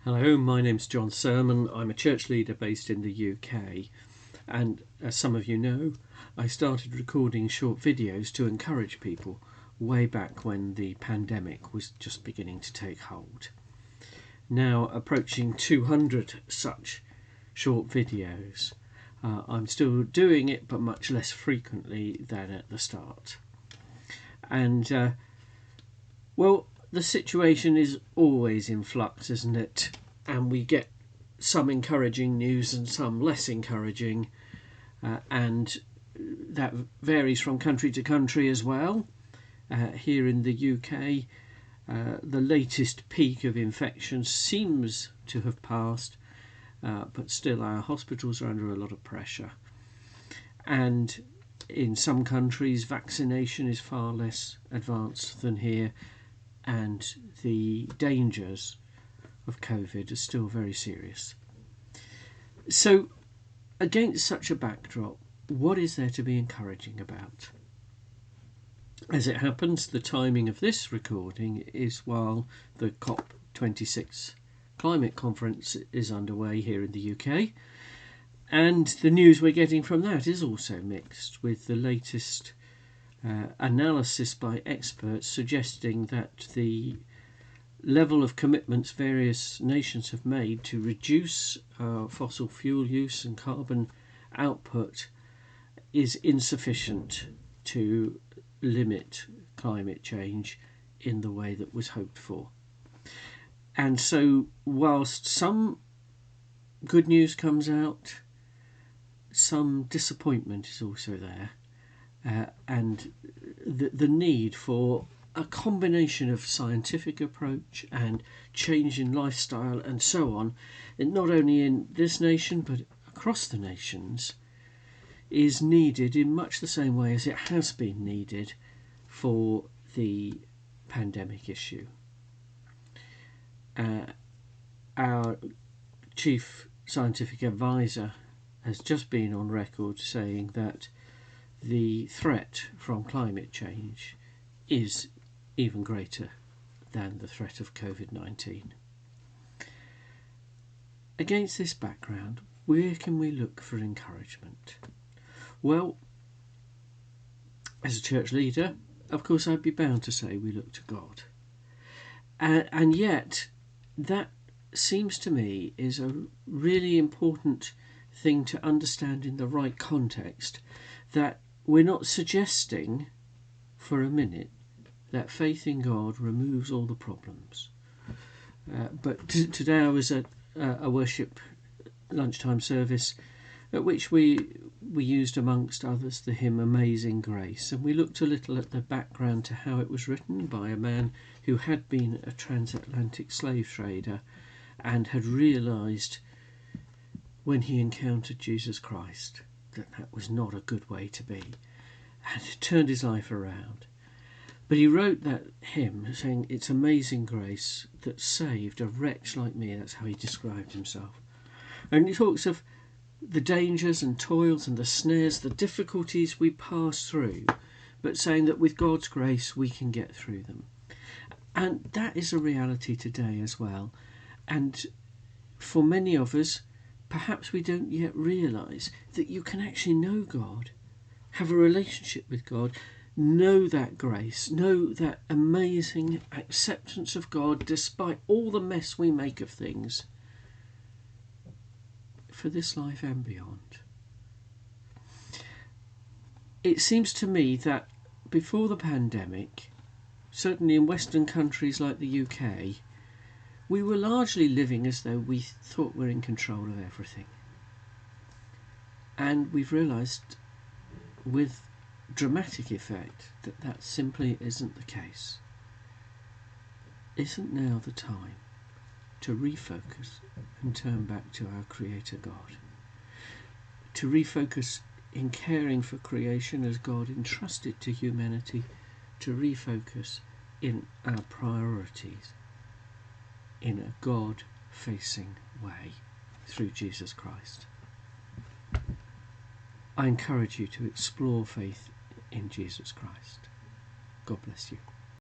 Hello, my name's Jon Sermon. I'm a church leader based in the UK, and as some of you know, I started recording short videos to encourage people way back when the pandemic was just beginning to take hold. Now approaching 200 such short videos. I'm still doing it, but much less frequently than at the start. And well, the situation is always in flux, isn't it? And we get some encouraging news and some less encouraging, and that varies from country to country as well. Here in the UK, the latest peak of infections seems to have passed, but still our hospitals are under a lot of pressure. And in some countries, vaccination is far less advanced than here, and the dangers of COVID are still very serious. So, against such a backdrop, what is there to be encouraging about? As it happens, the timing of this recording is while the COP26 climate conference is underway here in the UK, and the news we're getting from that is also mixed, with the latest analysis by experts suggesting that the level of commitments various nations have made to reduce fossil fuel use and carbon output is insufficient to limit climate change in the way that was hoped for. And so whilst some good news comes out, some disappointment is also there. And the need for a combination of scientific approach and change in lifestyle and so on, and not only in this nation but across the nations, is needed in much the same way as it has been needed for the pandemic issue. Our chief scientific advisor has just been on record saying that the threat from climate change is even greater than the threat of COVID-19. Against this background, where can we look for encouragement? Well, as a church leader, of course I'd be bound to say we look to God. And yet, that seems to me is a really important thing to understand in the right context, that we're not suggesting for a minute that faith in God removes all the problems. But today I was at a worship lunchtime service at which we used, amongst others, the hymn Amazing Grace, and we looked a little at the background to how it was written by a man who had been a transatlantic slave trader and had realised when he encountered Jesus Christ that was not a good way to be, and it turned his life around. But he wrote that hymn saying, "It's amazing grace that saved a wretch like me." That's how he described himself. And he talks of the dangers and toils and the snares, the difficulties we pass through, but saying that with God's grace we can get through them. And that is a reality today as well. And for many of us, perhaps we don't yet realise that you can actually know God, have a relationship with God, know that grace, know that amazing acceptance of God despite all the mess we make of things, for this life and beyond. It seems to me that before the pandemic, certainly in Western countries like the UK, we were largely living as though we thought we're in control of everything. And we've realised with dramatic effect that simply isn't the case. Isn't now the time to refocus and turn back to our Creator God? To refocus in caring for creation as God entrusted to humanity, to refocus in our priorities in a God-facing way through Jesus Christ. I encourage you to explore faith in Jesus Christ. God bless you.